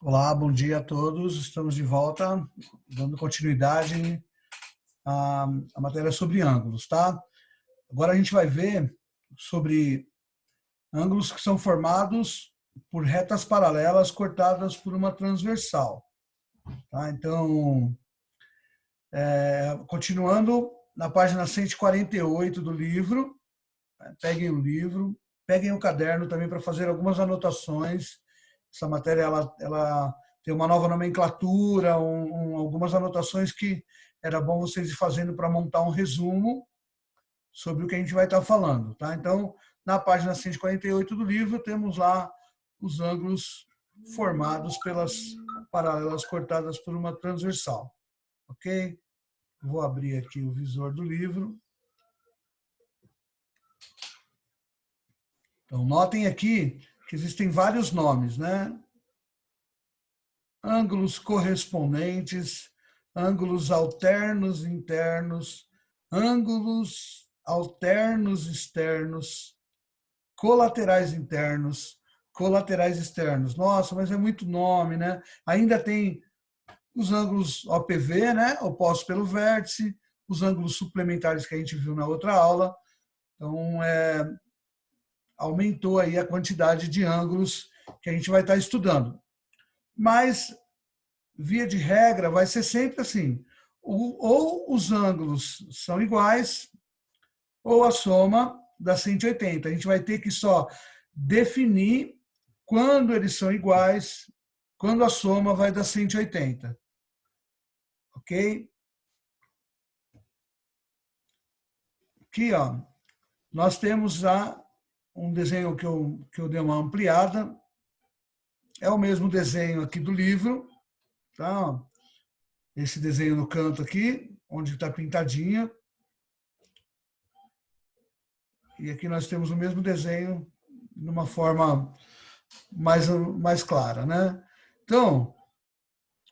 Olá, bom dia a todos. Estamos de volta, dando continuidade à matéria sobre ângulos, tá? Agora a gente vai ver sobre ângulos que são formados por retas paralelas cortadas por uma transversal, tá? Então, continuando na página 148 do livro, peguem o livro, peguem o caderno também para fazer algumas anotações. Essa matéria ela tem uma nova nomenclatura, algumas anotações que era bom vocês ir fazendo para montar um resumo sobre o que a gente vai estar falando, tá? Então, na página 148 do livro, temos lá os ângulos formados pelas paralelas cortadas por uma transversal, ok? Vou abrir aqui o visor do livro. Então, notem aqui que existem vários nomes, né? Ângulos correspondentes, ângulos alternos internos, ângulos alternos externos, colaterais internos, colaterais externos. Nossa, mas é muito nome, né? Ainda tem os ângulos OPV, né? Opostos pelo vértice, os ângulos suplementares que a gente viu na outra aula. Então, aumentou aí a quantidade de ângulos que a gente vai estar estudando. Mas, via de regra, vai ser sempre assim. Ou os ângulos são iguais, ou a soma dá 180. A gente vai ter que só definir quando eles são iguais, quando a soma vai dar 180. Ok? Aqui, ó, nós temos já um desenho que eu dei uma ampliada. É o mesmo desenho aqui do livro, tá? Esse desenho no canto aqui, onde está pintadinha. E aqui nós temos o mesmo desenho, de uma forma mais clara, né? Então,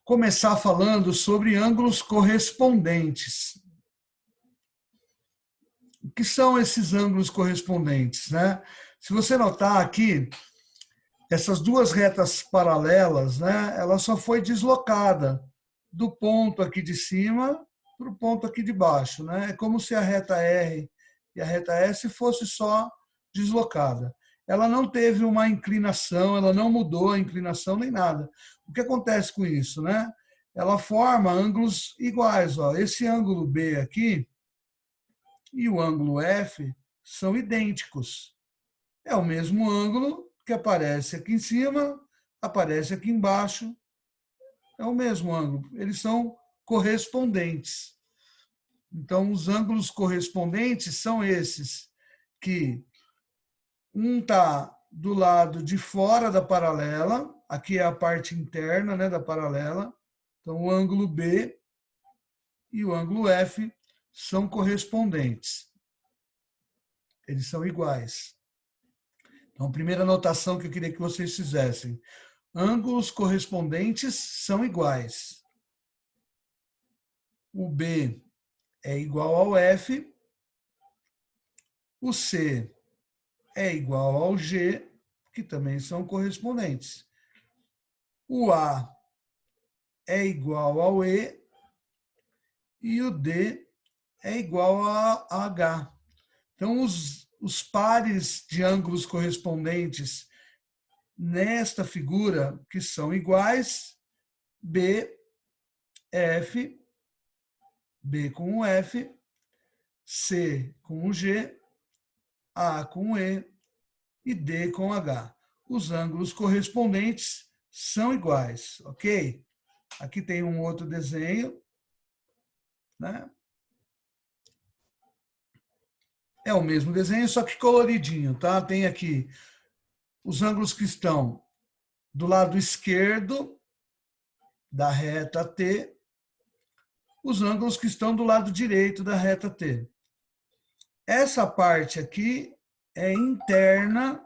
começar falando sobre ângulos correspondentes. O que são esses ângulos correspondentes, né? Se você notar aqui, essas duas retas paralelas, né, ela só foi deslocada do ponto aqui de cima para o ponto aqui de baixo, né? É como se a reta R e a reta S fosse só deslocada. Ela não teve uma inclinação, ela não mudou a inclinação nem nada. O que acontece com isso, né? Ela forma ângulos iguais, ó. Esse ângulo B aqui e o ângulo F são idênticos. É o mesmo ângulo que aparece aqui em cima, aparece aqui embaixo, é o mesmo ângulo. Eles são correspondentes. Então, os ângulos correspondentes são esses, que um está do lado de fora da paralela, aqui é a parte interna, né, da paralela. Então, o ângulo B e o ângulo F são correspondentes. Eles são iguais. Então, a primeira anotação que eu queria que vocês fizessem. Ângulos correspondentes são iguais. O B é igual ao F, o C é igual ao G, que também são correspondentes. O A é igual ao E e o D é igual a H. Então, os pares de ângulos correspondentes nesta figura, que são iguais, B, F, B com o F, C com o G, A com o E e D com o H. Os ângulos correspondentes são iguais, ok? Aqui tem um outro desenho, né? É o mesmo desenho, só que coloridinho, tá? Tem aqui os ângulos que estão do lado esquerdo da reta T, os ângulos que estão do lado direito da reta T. Essa parte aqui é interna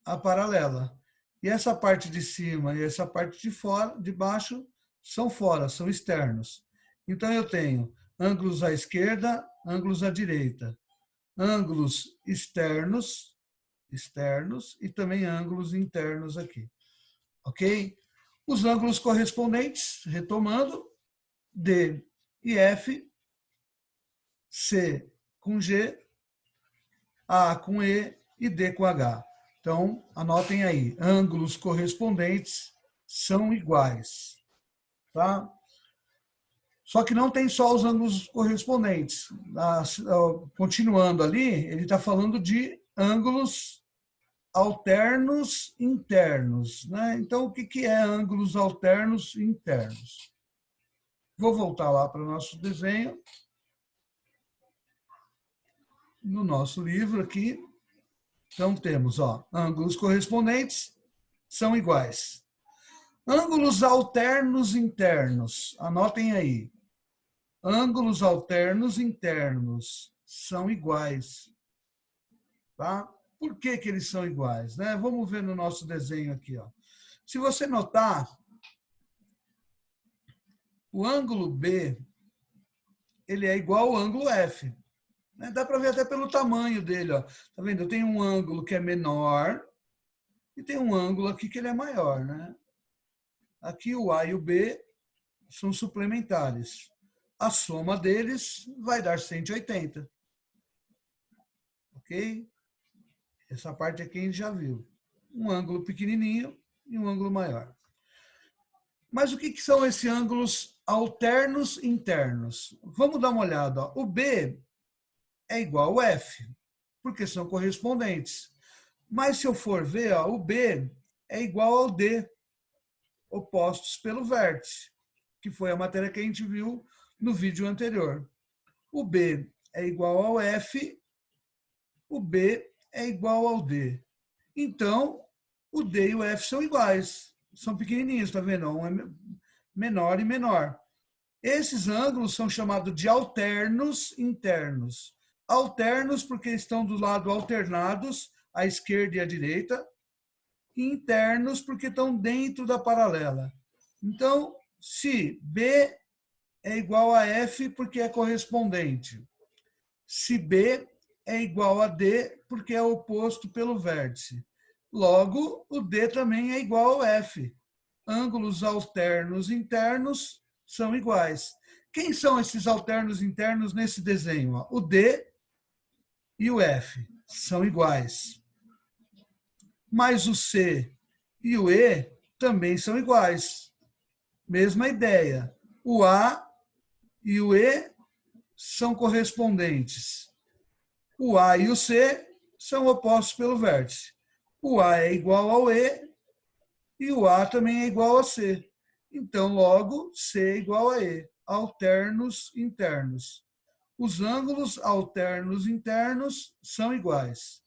à paralela. E essa parte de cima e essa parte de fora, de baixo, são fora, são externos. Então, eu tenho ângulos à esquerda, ângulos à direita. Ângulos externos e também ângulos internos aqui. Ok? Os ângulos correspondentes, retomando, D e F, C com G, A com E e D com H. Então, anotem aí, ângulos correspondentes são iguais, tá? Só que não tem só os ângulos correspondentes. Continuando ali, ele está falando de ângulos alternos internos, né? Então, o que é ângulos alternos internos? Vou voltar lá para o nosso desenho. No nosso livro aqui, então temos, ângulos correspondentes são iguais. Ângulos alternos internos, anotem aí. Ângulos alternos internos são iguais, tá? Por que eles são iguais, né? Vamos ver no nosso desenho aqui, ó. Se você notar, o ângulo B, ele é igual ao ângulo F. Né? Dá para ver até pelo tamanho dele, ó. Tá vendo? Eu tenho um ângulo que é menor e tem um ângulo aqui que ele é maior, né? Aqui o A e o B são suplementares. A soma deles vai dar 180. Ok? Essa parte aqui a gente já viu. Um ângulo pequenininho e um ângulo maior. Mas o que são esses ângulos alternos internos? Vamos dar uma olhada. Ó. O B é igual ao F, porque são correspondentes. Mas se eu for ver, ó, o B é igual ao D, opostos pelo vértice, que foi a matéria que a gente viu no vídeo anterior. O B é igual ao F, o B é igual ao D. Então, o D e o F são iguais, são pequenininhos, tá vendo? Um é menor e menor. Esses ângulos são chamados de alternos internos. Alternos porque estão do lado alternados, à esquerda e à direita, e internos porque estão dentro da paralela. Então, se B é igual a F porque é correspondente, se B é igual a D porque é oposto pelo vértice, logo o D também é igual ao F. Ângulos alternos internos são iguais. Quem são esses alternos internos nesse desenho? O D e o F são iguais. Mas o C e o E também são iguais. Mesma ideia. O A e o E são correspondentes. O A e o C são opostos pelo vértice. O A é igual ao E e o A também é igual a C. Então, logo, C é igual a E. Alternos internos. Os ângulos alternos internos são iguais.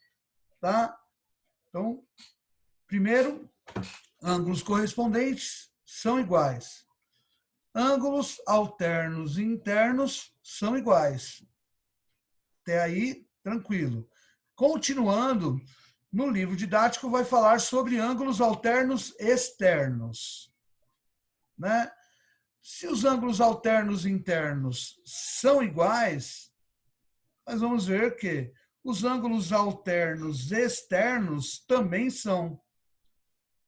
Tá? Então, primeiro, ângulos correspondentes são iguais. Ângulos alternos internos são iguais. Até aí, tranquilo. Continuando, no livro didático vai falar sobre ângulos alternos externos. Né? Se os ângulos alternos internos são iguais, nós vamos ver que os ângulos alternos externos também são.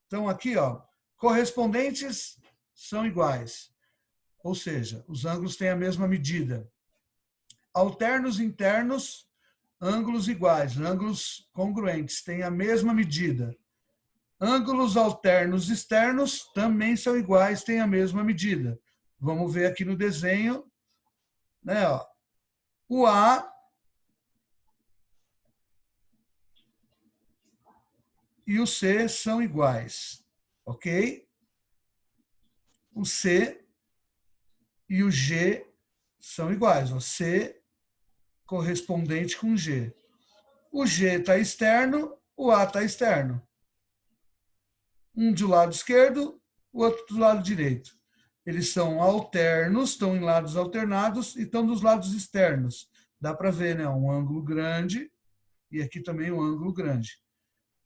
Então, aqui, ó, correspondentes são iguais. Ou seja, os ângulos têm a mesma medida. Alternos internos, ângulos iguais, ângulos congruentes, têm a mesma medida. Ângulos alternos externos também são iguais, têm a mesma medida. Vamos ver aqui no desenho, né, ó. O A e o C são iguais, ok? O C e o G são iguais, ó. C correspondente com G. O G está externo, o A está externo. Um do lado esquerdo, o outro do lado direito. Eles são alternos, estão em lados alternados e estão dos lados externos. Dá para ver, né? Um ângulo grande e aqui também um ângulo grande.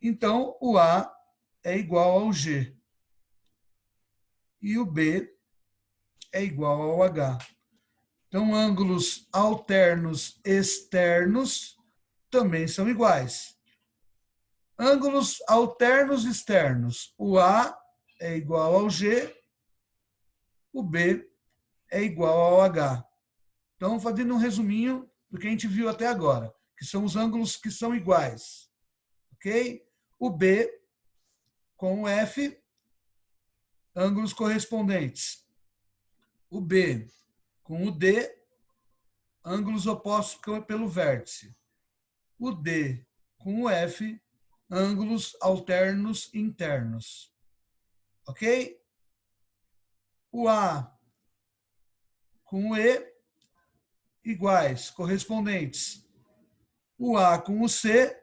Então, o A é igual ao G. E o B é igual ao H. Então, ângulos alternos externos também são iguais. Ângulos alternos externos. O A é igual ao G, o B é igual ao H. Então, fazendo um resuminho do que a gente viu até agora, que são os ângulos que são iguais. Ok? O B com o F, ângulos correspondentes. O B com o D, ângulos opostos pelo vértice. O D com o F, ângulos alternos internos. Ok? O A com o E, iguais, correspondentes. O A com o C,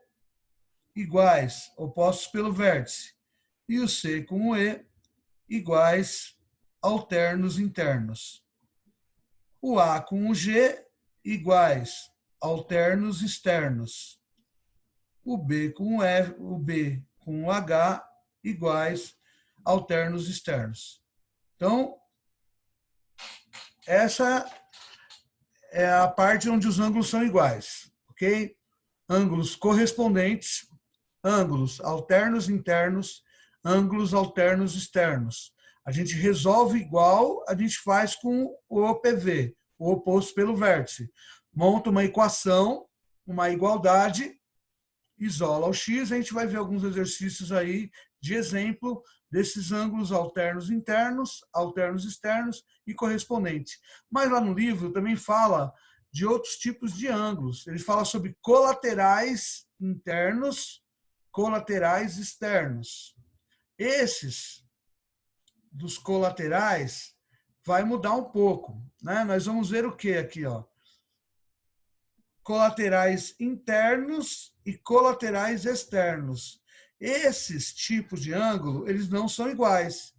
iguais, opostos pelo vértice. E o C com o E, iguais, alternos internos. O A com o G, iguais, alternos externos. O B com o F, o B com o H, iguais, alternos externos. Então, essa é a parte onde os ângulos são iguais, ok? Ângulos correspondentes, ângulos alternos internos, ângulos alternos externos. A gente resolve igual a gente faz com o OPV, o oposto pelo vértice. Monta uma equação, uma igualdade, isola o x, a gente vai ver alguns exercícios aí de exemplo desses ângulos alternos internos, alternos externos e correspondentes. Mas lá no livro também fala de outros tipos de ângulos. Ele fala sobre colaterais internos, colaterais externos. Esses dos colaterais vai mudar um pouco, né? Nós vamos ver o que aqui, ó? Colaterais internos e colaterais externos. Esses tipos de ângulo, eles não são iguais.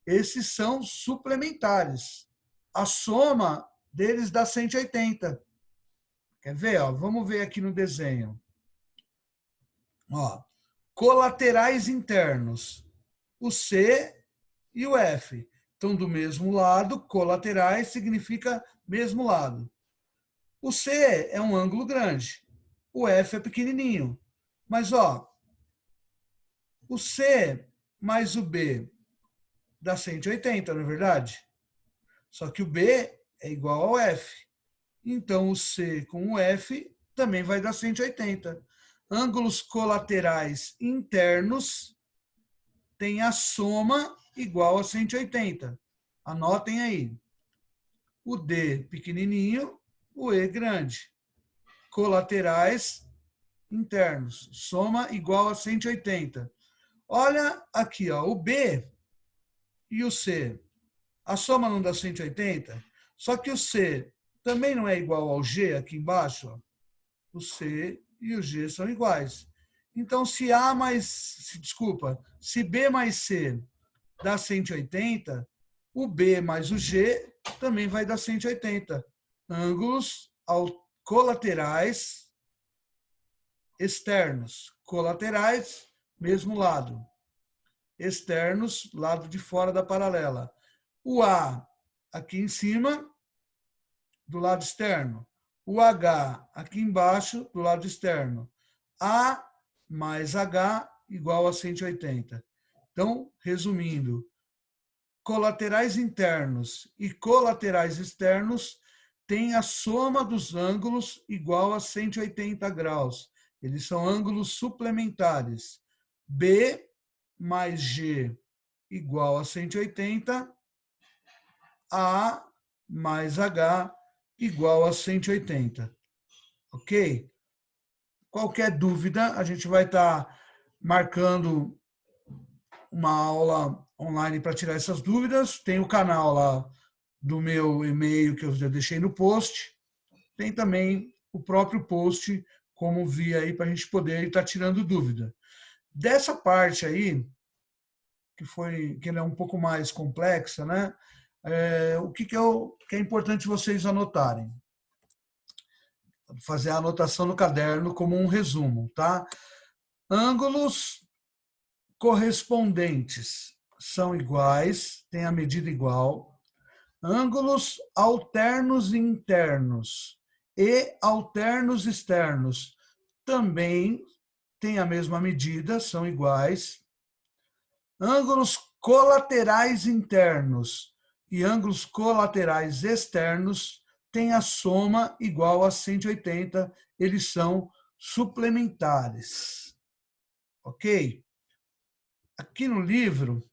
Esses são suplementares. A soma deles dá 180. Quer ver? Ó? Vamos ver aqui no desenho. Ó, colaterais internos. O C e o F estão do mesmo lado. Colaterais significa mesmo lado. O C é um ângulo grande. O F é pequenininho. Mas, ó, o C mais o B dá 180, não é verdade? Só que o B é igual ao F. Então, o C com o F também vai dar 180. Ângulos colaterais internos têm a soma igual a 180. Anotem aí. O D pequenininho, o E grande. Colaterais internos, soma igual a 180. Olha aqui, ó, o B e o C. A soma não dá 180? Só que o C também não é igual ao G aqui embaixo. Ó. O C e o G são iguais. Então, se B mais C dá 180, o B mais o G também vai dar 180. Ângulos colaterais externos. Colaterais, mesmo lado. Externos, lado de fora da paralela. O A aqui em cima, do lado externo. O H aqui embaixo, do lado externo. A mais H igual a 180. Então, resumindo, colaterais internos e colaterais externos têm a soma dos ângulos igual a 180 graus. Eles são ângulos suplementares. B mais G igual a 180, A mais H igual a 180. Ok? Qualquer dúvida, a gente vai estar marcando uma aula online para tirar essas dúvidas. Tem o canal lá do meu e-mail que eu já deixei no post. Tem também o próprio post como via aí para a gente poder estar tirando dúvida. Dessa parte aí, que ela é um pouco mais complexa, né? O que é importante vocês anotarem? Fazer a anotação no caderno como um resumo, tá? Ângulos correspondentes são iguais, têm a medida igual. Ângulos alternos internos e alternos externos também têm a mesma medida, são iguais. Ângulos colaterais internos e ângulos colaterais externos têm a soma igual a 180, eles são suplementares. Ok? Aqui no livro,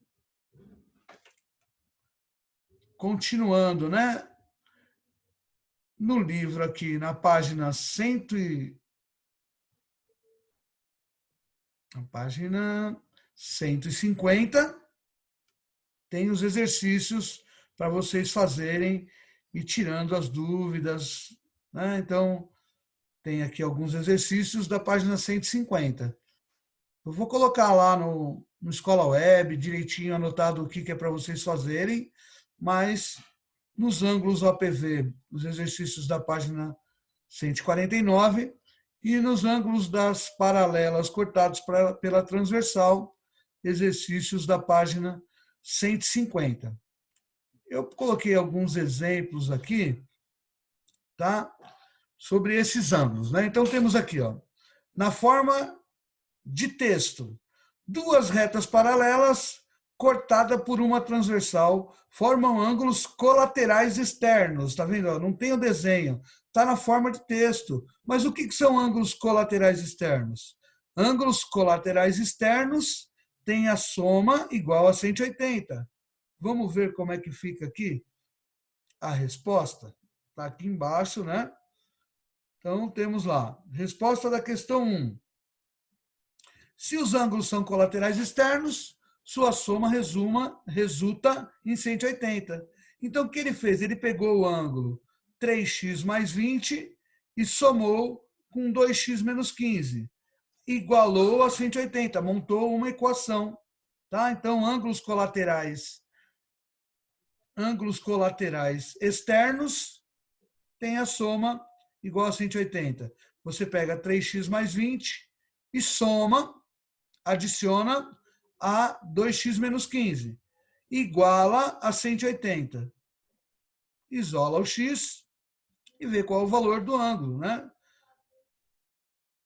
continuando, né? No livro aqui, na página 150, tem os exercícios para vocês fazerem e tirando as dúvidas, né? Então, tem aqui alguns exercícios da página 150. Eu vou colocar lá no Escola Web, direitinho anotado o que é para vocês fazerem, mas nos ângulos OPV, os exercícios da página 149, e nos ângulos das paralelas cortados pela transversal, exercícios da página 150. Eu coloquei alguns exemplos aqui, tá? Sobre esses ângulos, né? Então temos aqui, ó, na forma de texto, duas retas paralelas cortada por uma transversal formam ângulos colaterais externos, tá vendo? Não tem o desenho, tá na forma de texto. Mas o que são ângulos colaterais externos? Ângulos colaterais externos têm a soma igual a 180. Vamos ver como é que fica aqui a resposta? Está aqui embaixo, né? Então, temos lá, resposta da questão 1. Se os ângulos são colaterais externos, sua soma resulta em 180. Então, o que ele fez? Ele pegou o ângulo 3x mais 20 e somou com 2x menos 15. Igualou a 180, montou uma equação. Tá? Então, ângulos colaterais externos têm a soma igual a 180. Você pega 3x mais 20 e soma, adiciona a 2x menos 15, iguala a 180. Isola o x e vê qual é o valor do ângulo, né?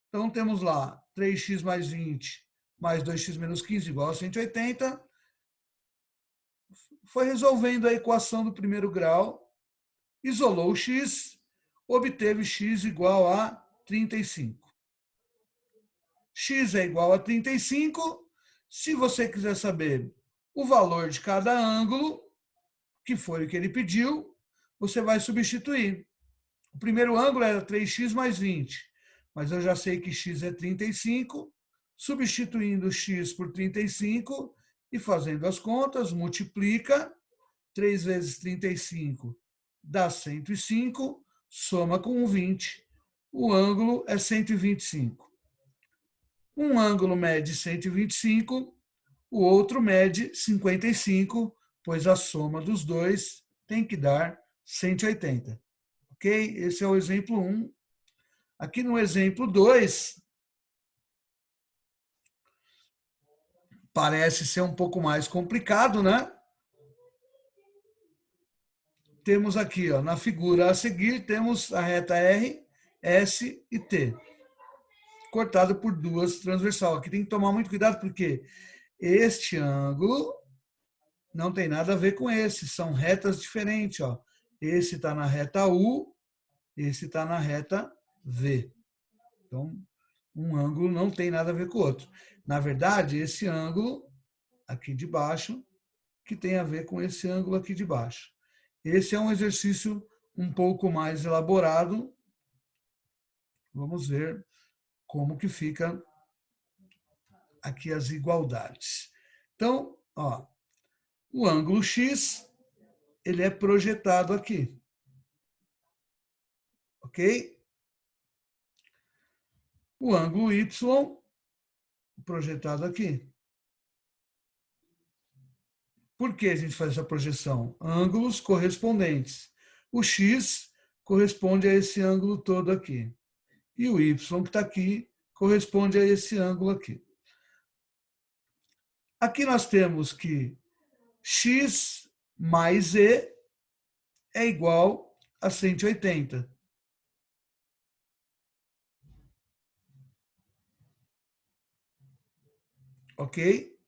Então, temos lá 3x mais 20 mais 2x menos 15 igual a 180. Foi resolvendo a equação do primeiro grau, isolou o x, obteve x igual a 35. X é igual a 35. Se você quiser saber o valor de cada ângulo, que foi o que ele pediu, você vai substituir. O primeiro ângulo era 3x mais 20, mas eu já sei que x é 35. Substituindo x por 35 e fazendo as contas, multiplica. 3 vezes 35 dá 105, soma com 20. O ângulo é 125. Um ângulo mede 125, o outro mede 55, pois a soma dos dois tem que dar 180. Ok? Esse é o exemplo 1. Aqui no exemplo 2, parece ser um pouco mais complicado, né? Temos aqui, ó, na figura a seguir, temos a reta R, S e T, cortada por duas transversal. Aqui tem que tomar muito cuidado, porque este ângulo não tem nada a ver com esse, são retas diferentes. Ó. Esse está na reta U, esse está na reta V. Então, um ângulo não tem nada a ver com o outro. Na verdade, esse ângulo aqui de baixo, que tem a ver com esse ângulo aqui de baixo. Esse é um exercício um pouco mais elaborado. Vamos ver como que fica aqui as igualdades. Então, ó, o ângulo X, ele é projetado aqui. Ok? O ângulo Y, projetado aqui. Por que a gente faz essa projeção? Ângulos correspondentes. O X corresponde a esse ângulo todo aqui. E o Y que está aqui corresponde a esse ângulo aqui. Aqui nós temos que X mais E é igual a 180. Ok?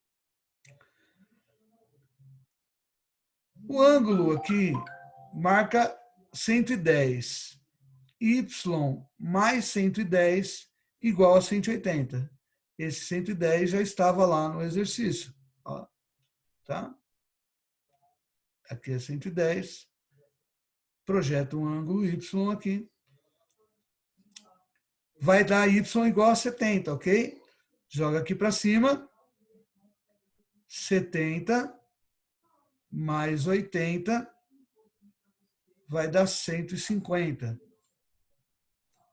O ângulo aqui marca 110. Y mais 110 igual a 180. Esse 110 já estava lá no exercício. Ó, tá? Aqui é 110. Projeta um ângulo Y aqui. Vai dar Y igual a 70, ok? Joga aqui para cima. 70 mais 80 vai dar 150.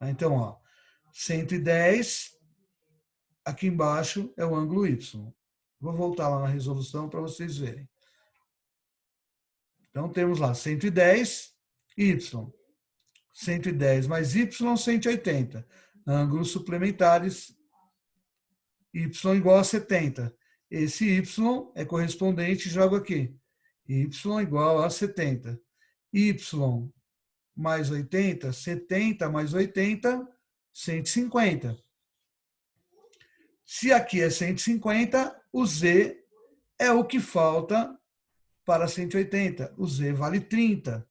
Então, ó, 110, aqui embaixo é o ângulo Y. Vou voltar lá na resolução para vocês verem. Então, temos lá 110, Y. 110 mais Y, 180. Ângulos suplementares, Y igual a 70. Esse Y é correspondente, jogo aqui. Y igual a 70. Y mais 80, 70 mais 80, 150. Se aqui é 150, o Z é o que falta para 180. O Z vale 30.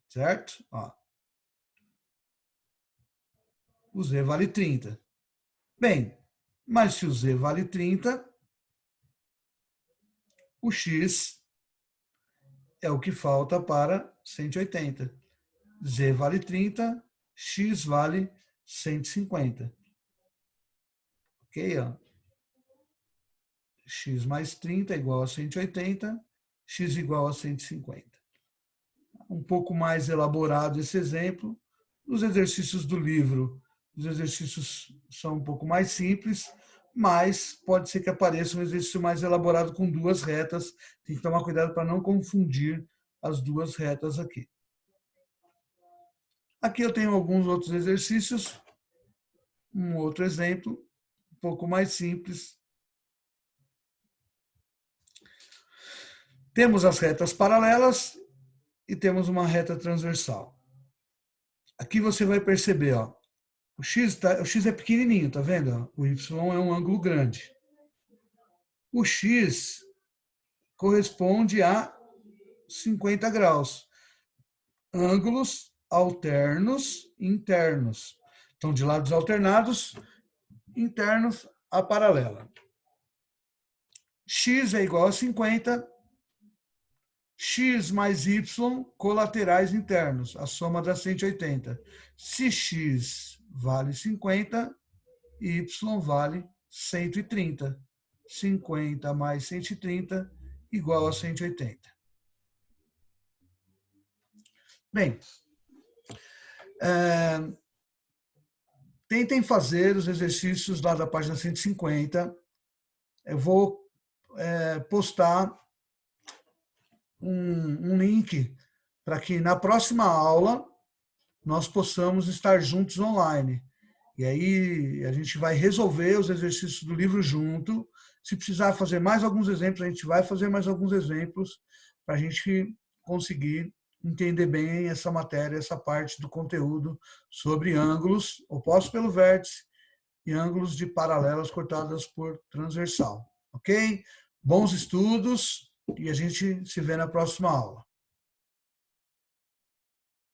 Certo? Ó. O Z vale 30. Bem, mas se o Z vale 30, o X é o que falta para 180. Z vale 30, X vale 150. Ok? Ó. X mais 30 é igual a 180, X igual a 150. Um pouco mais elaborado esse exemplo. Os exercícios do livro, os exercícios são um pouco mais simples, mas pode ser que apareça um exercício mais elaborado com duas retas. Tem que tomar cuidado para não confundir as duas retas aqui. Aqui eu tenho alguns outros exercícios. Um outro exemplo, um pouco mais simples. Temos as retas paralelas e temos uma reta transversal. Aqui você vai perceber, ó, o X é pequenininho, tá vendo? O Y é um ângulo grande. O X corresponde a 50 graus. Ângulos alternos internos. Então, de lados alternados, internos a paralela. X é igual a 50. X mais Y colaterais internos, a soma dá 180. Se X vale 50, Y vale 130. 50 mais 130 igual a 180. Bem, tentem fazer os exercícios lá da página 150. Eu vou postar um link para que na próxima aula nós possamos estar juntos online. E aí a gente vai resolver os exercícios do livro junto. Se precisar fazer mais alguns exemplos, a gente vai fazer mais alguns exemplos para a gente conseguir entender bem essa matéria, essa parte do conteúdo sobre ângulos opostos pelo vértice e ângulos de paralelas cortadas por transversal. Ok? Bons estudos e a gente se vê na próxima aula.